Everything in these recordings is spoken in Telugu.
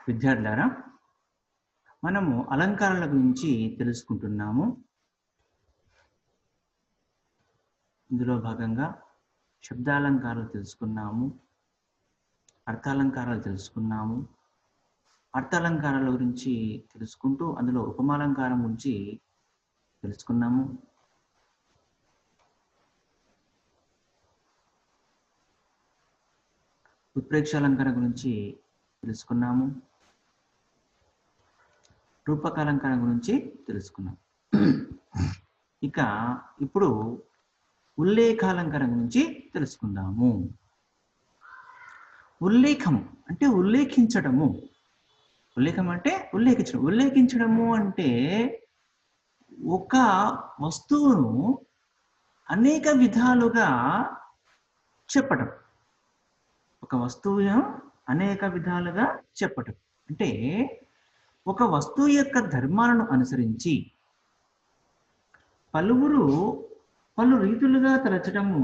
విద్యార్థులారా, మనము అలంకారాల గురించి తెలుసుకుంటున్నాము. ఇందులో భాగంగా శబ్దాలంకారాలు తెలుసుకున్నాము, అర్థాలంకారాలు తెలుసుకున్నాము. అర్థాలంకారాల గురించి తెలుసుకుంటూ అందులో ఉపమాలంకారం గురించి తెలుసుకున్నాము. ఉత్ప్రేక్షాలంకారం గురించి తెలుసుకున్నాము. రూపకాలంకారం గురించి తెలుసుకున్నాం. ఇక ఇప్పుడు ఉల్లేఖాలంకారం గురించి తెలుసుకుందాము. ఉల్లేఖం అంటే ఉల్లేఖించడము. ఉల్లేఖం అంటే ఉల్లేఖించడం. ఉల్లేఖించడము అంటే ఒక వస్తువును అనేక విధాలుగా చెప్పటం. ఒక వస్తువును అనేక విధాలుగా చెప్పటం అంటే ఒక వస్తువు యొక్క ధర్మాలను అనుసరించి పలు రీతులుగా తలచటము,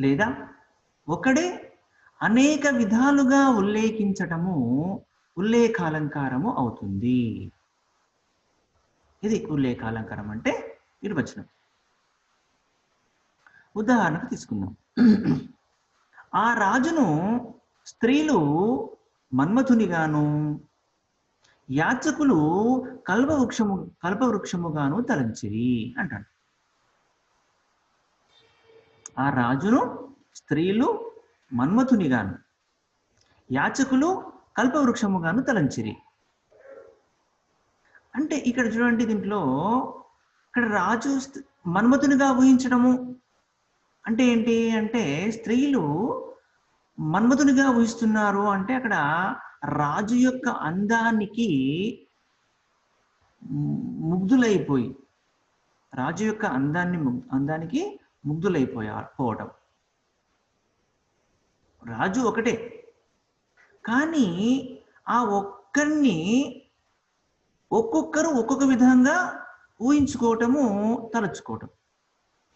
లేదా ఒకడే అనేక విధాలుగా ఉల్లేఖించటము ఉల్లేఖాలంకారము అవుతుంది. ఇది ఉల్లేఖాలంకారం అంటే నిర్వచనం. ఉదాహరణకు తీసుకుందాం. ఆ రాజును స్త్రీలు మన్మథునిగాను, యాచకులు కల్పవృక్షముగాను తలంచిరి అంటాడు. ఆ రాజును స్త్రీలు మన్మథునిగాను, యాచకులు కల్పవృక్షముగాను తలంచిరి అంటే ఇక్కడ చూడండి, దీంట్లో ఇక్కడ రాజు మన్మథునిగా ఊహించడము అంటే ఏంటి అంటే స్త్రీలు మన్మథునిగా ఊహిస్తున్నారు అంటే అక్కడ రాజు యొక్క అందానికి ముగ్ధులైపోయి, రాజు యొక్క అందానికి ముగ్ధులైపోవటం. రాజు ఒకటే, కానీ ఆ ఒక్కరిని ఒక్కొక్కరు ఒక్కొక్క విధంగా ఊహించుకోవటము, తలచుకోవటం.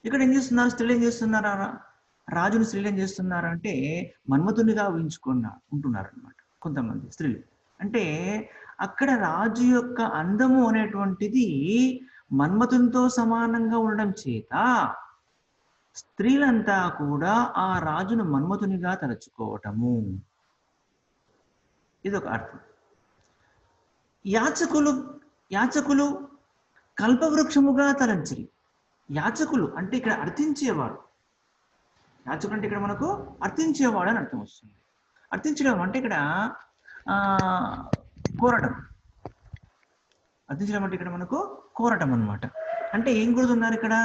ఇక్కడ ఏం చేస్తున్నారు? స్త్రీలు ఏం చేస్తున్నారా? రాజును స్త్రీలు ఏం చేస్తున్నారు అంటే మన్మథునిగా ఉంటున్నారు అనమాట కొంతమంది స్త్రీలు. అంటే అక్కడ రాజు యొక్క అందము అనేటువంటిది మన్మథునితో సమానంగా ఉండడం చేత స్త్రీలంతా కూడా ఆ రాజును మన్మథునిగా తలచుకోవటము, ఇదొక అర్థం. యాచకులు కల్పవృక్షముగా తలంచిరి. యాచకులు అంటే ఇక్కడ అర్థించేవాడు. యాచకుడు అంటే ఇక్కడ మనకు అర్థించేవాడు అని అర్థం వస్తుంది. అర్థించడం అంటే ఇక్కడ కోరటం. అర్థించడం అంటే ఇక్కడ మనకు కోరటం అన్నమాట. అంటే ఏం కోరుతున్నారు ఇక్కడ?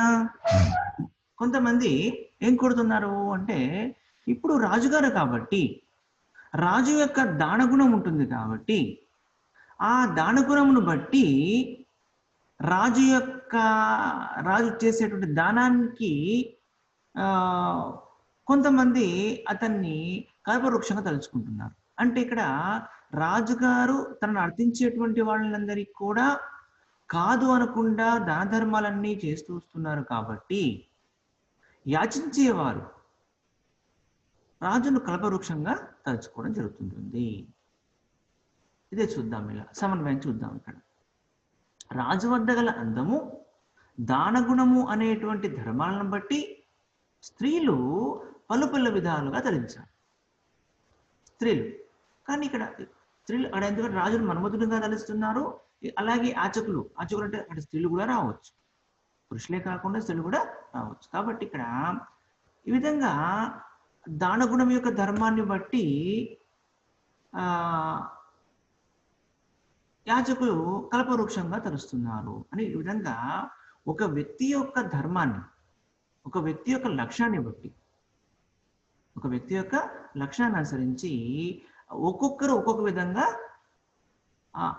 కొంతమంది ఏం కోరుతున్నారు అంటే ఇప్పుడు రాజుగారు కాబట్టి రాజు యొక్క దానగుణం ఉంటుంది కాబట్టి ఆ దానగుణమును బట్టి రాజు చేసేటువంటి దానానికి కొంతమంది అతన్ని కల్పవృక్షంగా తలుచుకుంటున్నారు. అంటే ఇక్కడ రాజుగారు తనను అర్థించేటువంటి వాళ్ళందరికీ కూడా కాదు అనకుండా దాన ధర్మాలన్నీ చేస్తూ వస్తున్నారు కాబట్టి యాచించేవారు రాజును కల్పవృక్షంగా తలుచుకోవడం జరుగుతుంటుంది. ఇదే చూద్దాం, ఇలా సమన్వయం చూద్దాం. ఇక్కడ రాజు వద్ద గల అందము, దానగుణము అనేటువంటి ధర్మాలను బట్టి స్త్రీలు పలు విధాలుగా తరించారు. స్త్రీలు కానీ ఇక్కడ స్త్రీలు అక్కడ ఎందుకంటే రాజును మన్మథునిగా తలుస్తున్నారు. అలాగే యాచకులు అంటే అక్కడ స్త్రీలు కూడా రావచ్చు, పురుషులే కాకుండా స్త్రీలు కూడా రావచ్చు. కాబట్టి ఇక్కడ ఈ విధంగా దానగుణం యొక్క ధర్మాన్ని బట్టి యాజకులు కల్పవృక్షంగా తలుస్తున్నారు అని ఈ విధంగా ఒక వ్యక్తి యొక్క ధర్మాన్ని, ఒక వ్యక్తి యొక్క లక్ష్యాన్ని బట్టి, ఒక వ్యక్తి యొక్క లక్ష్యాన్ని అనుసరించి ఒక్కొక్కరు ఒక్కొక్క విధంగా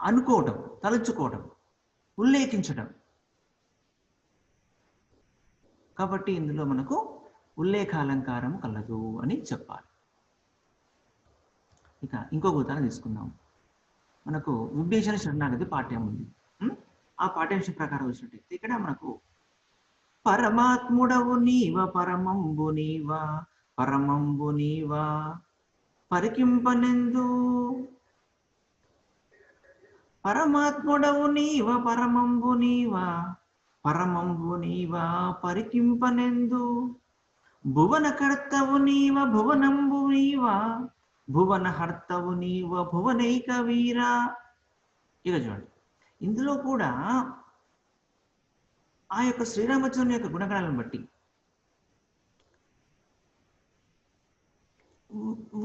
అనుకోవటం, తలుచుకోవటం, ఉల్లేఖించటం. కాబట్టి ఇందులో మనకు ఉల్లేఖాలంకారం కలదు అని చెప్పాలి. ఇక ఇంకొక ఉదాహరణ తీసుకుందాం. మనకు విభీషణ శరణాగతి పాఠ్యం ఉంది. ఆ పాఠ్యాంశం ప్రకారం వచ్చినట్టయితే ఇక్కడ మనకు పరమాత్ముడవు నీవ పరమంబు నీవా పరికింపనెందు పరమాత్ముడవు నీవ పరమంబు నీవా పరమంబు నీవా పరికింపనెందు భువనకర్తవు నీవ భువనంబు నీవా భువన హర్తవు నీవ భువనైక వీరా. ఇక చూడండి, ఇందులో కూడా ఆ యొక్క శ్రీరామచంద్రుని యొక్క గుణగణాలను బట్టి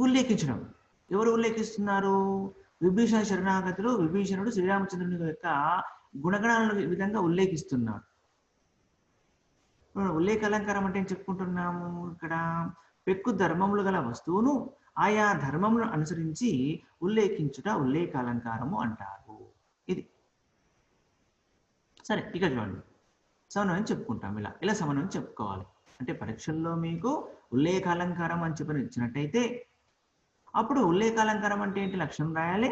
ఉల్లేఖించడం. ఎవరు ఉల్లేఖిస్తున్నారు? విభీషణ శరణాగతిలో విభీషణుడు శ్రీరామచంద్రుని యొక్క గుణగణాలను ఈ విధంగా ఉల్లేఖిస్తున్నాడు. ఉల్లేఖ అలంకారం అంటే ఏం చెప్పుకుంటున్నాము? ఇక్కడ పెక్కు ధర్మములు గల వస్తువును ఆయా ధర్మములను అనుసరించి ఉల్లేఖించుట ఉల్లేఖ అలంకారము అంటారు. ఇది సరే. ఇక చూడండి, సమన్వయం చెప్పుకుంటాం. ఇలా సమన్వయం చెప్పుకోవాలి. అంటే పరీక్షల్లో మీకు ఉల్లేఖ అలంకారం అని చెప్పని ఇచ్చినట్టయితే అప్పుడు ఉల్లేఖ అలంకారం అంటే ఏంటి? లక్షణం రాయాలి,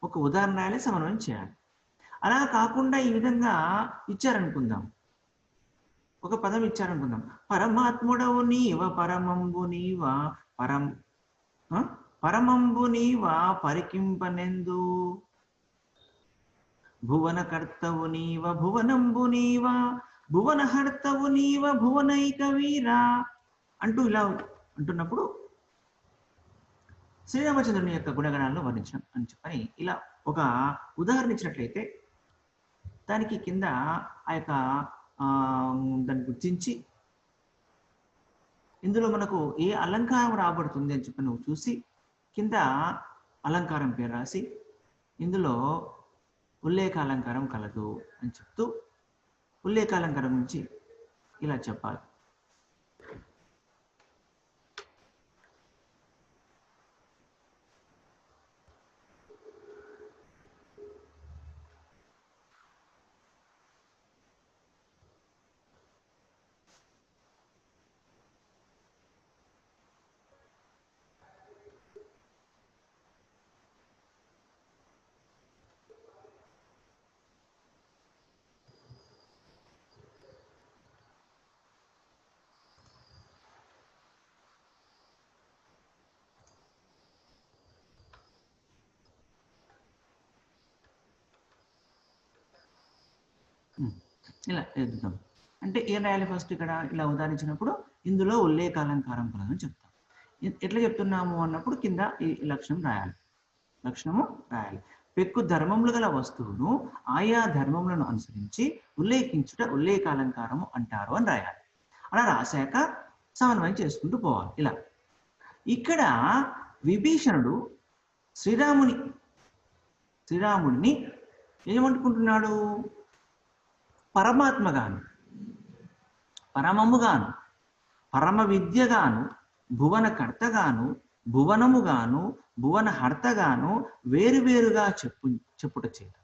ఒక ఉదాహరణ రాయాలి, సమన్వయం చేయాలి. అలా కాకుండా ఈ విధంగా ఇచ్చారనుకుందాం, ఒక పదం ఇచ్చారనుకుందాం, పరమాత్ముడవు నీవ పరమంబు నీవా పరమంబు నీవా పరికింపనెందు భువనకర్తవు నీవ భువనంబు నీవా భువన హర్తవు నీవ భువనైక వీరా అంటూ ఇలా అంటున్నప్పుడు శ్రీరామచంద్రుని యొక్క గుణగణాలను వర్ణించడం అని చెప్పని ఇలా ఒక ఉదాహరణ ఇచ్చినట్లయితే దానికి కింద ఆ యొక్క దాన్ని గుర్తించి ఇందులో మనకు ఏ అలంకారం రాబడుతుంది అని చెప్పి నువ్వు చూసి కింద అలంకారం పేరు రాసి ఇందులో ఉల్లేఖ అలంకారం కలదు అని చెప్తూ ఉల్లేఖ అలంకారం నుంచి ఇలా చెప్పాలి. ఇలా ఎదుగుతాం అంటే ఏం రాయాలి? ఫస్ట్ ఇక్కడ ఇలా ఉదాహరించినప్పుడు ఇందులో ఉల్లేఖ అలంకారం కలదని చెప్తాం. ఎట్లా చెప్తున్నాము అన్నప్పుడు కింద ఈ లక్షణం రాయాలి, లక్షణము రాయాలి. పెక్కు ధర్మములు గల వస్తువును ఆయా ధర్మములను అనుసరించి ఉల్లేఖించుట ఉల్లేఖ అలంకారము అంటారు అని రాయాలి. అలా రాశాక సమన్వయం చేసుకుంటూ పోవాలి. ఇలా ఇక్కడ విభీషణుడు శ్రీరాముడిని ఏమంటుకుంటున్నాడు? పరమాత్మగాను, పరమముగాను, పరమ విద్యగాను, భువనకర్తగాను, భువనముగాను, భువన హర్తగాను వేరువేరుగా చెప్పుట చేత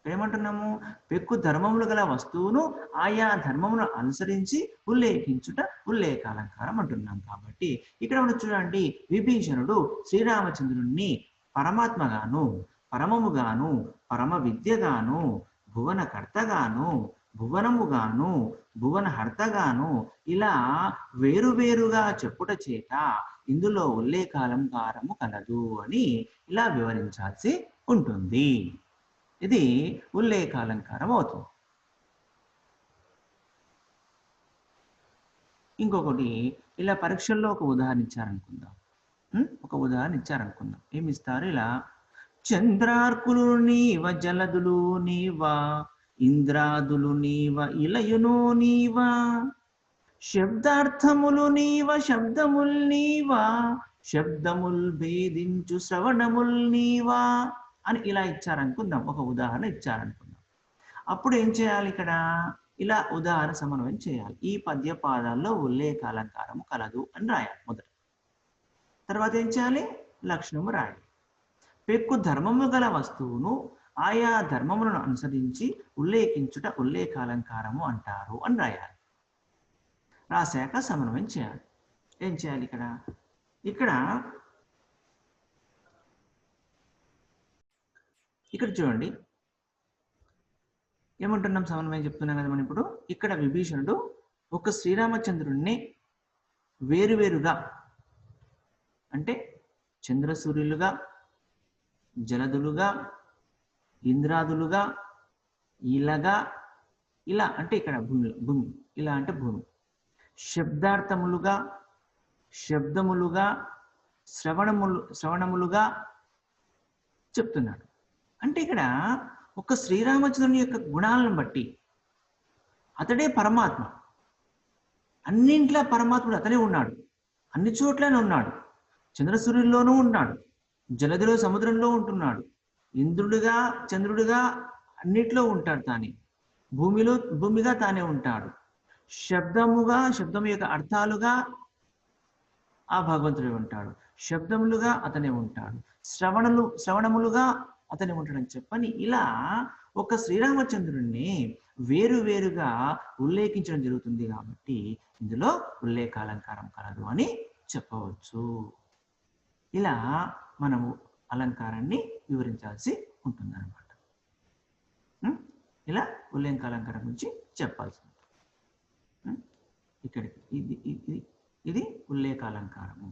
ఏమంటున్నాము? పెక్కు ధర్మములు గల వస్తువును ఆయా ధర్మమును అనుసరించి ఉల్లేఖించుట ఉల్లేఖ అలంకారం అంటున్నాం. కాబట్టి ఇక్కడ మనం చూడండి, విభీషణుడు శ్రీరామచంద్రుణ్ణి పరమాత్మగాను, పరమముగాను, పరమ విద్యగాను, భువనకర్తగాను, భువనముగాను, భువన హర్తగాను ఇలా వేరువేరుగా చెప్పుట చేత ఇందులో ఉల్లేఖ అలంకారము కలదు అని ఇలా వివరించాల్సి ఉంటుంది. ఇది ఉల్లేఖ అలంకారం అవుతుంది. ఇంకొకటి ఇలా పరీక్షల్లో ఒక ఉదాహరణ ఇచ్చారనుకుందాం. ఏమి ఇస్తారు? ఇలా చంద్రార్కులు నీవ జలదులు నీవా ఇంద్రాదులు నీవ ఇలయును నీవా శబ్దార్థములు నీవ శబ్దముల్ నీవా శబ్దముల్ భేదించు శ్రవణముల్ నీవా అని ఇలా ఇచ్చారనుకుందాం. ఒక ఉదాహరణ ఇచ్చారనుకుందాం. అప్పుడు ఏం చేయాలి? ఇక్కడ ఇలా ఉదాహరణ సమన్వయం చేయాలి. ఈ పద్య పాదాల్లో ఉల్లేఖ అలంకారము కలదు అని రాయాలి మొదట. తర్వాత ఏం చేయాలి? లక్షణము రాయాలి. పెక్కు ధర్మము గల వస్తువును ఆయా ధర్మములను అనుసరించి ఉల్లేఖించుట ఉల్లేఖ అలంకారము అంటారు అని రాయాలి. రాశాక సమన్వయం చేయాలి. ఏం చేయాలి? ఇక్కడ చూడండి ఏమంటున్నాం? సమన్వయం చెప్తున్నాం కదా మనం ఇప్పుడు. ఇక్కడ విభీషణుడు ఒక శ్రీరామచంద్రుణ్ణి వేరువేరుగా అంటే చంద్రసూర్యులుగా, జలదులుగా, ఇంద్రాదులుగా, ఇలాగా, ఇలా అంటే ఇక్కడ భూమి, ఇలా అంటే భూమి, శబ్దార్థములుగా, శబ్దములుగా, శ్రవణములుగా చెప్తున్నాడు. అంటే ఇక్కడ ఒక శ్రీరామచంద్రుని యొక్క గుణాలను బట్టి అతడే పరమాత్మ, అన్నింట్లా పరమాత్ముడు అతనే ఉన్నాడు, అన్ని చోట్లనే ఉన్నాడు. చంద్రసూర్యుల్లోనూ ఉన్నాడు, జలదిలో సముద్రంలో ఉంటున్నాడు, ఇంద్రుడిగా చంద్రుడిగా అన్నిట్లో ఉంటాడు తానే, భూమిగా తానే ఉంటాడు, శబ్దం యొక్క అర్థాలుగా ఆ భగవంతుడే ఉంటాడు, శబ్దములుగా అతనే ఉంటాడు, శ్రవణములుగా అతనే ఉంటాడని చెప్పని ఇలా ఒక శ్రీరామచంద్రుడిని వేరుగా ఉల్లేఖించడం జరుగుతుంది. కాబట్టి ఇందులో ఉల్లేఖాలంకారం కలదు అని చెప్పవచ్చు. ఇలా మనము అలంకారాన్ని వివరించాల్సి ఉంటుంది అన్నమాట. ఇలా ఉల్లేఖాలంకారం గురించి చెప్పాల్సి ఉంటుంది. ఇక్కడికి ఇది ఉల్లేఖాలంకారము.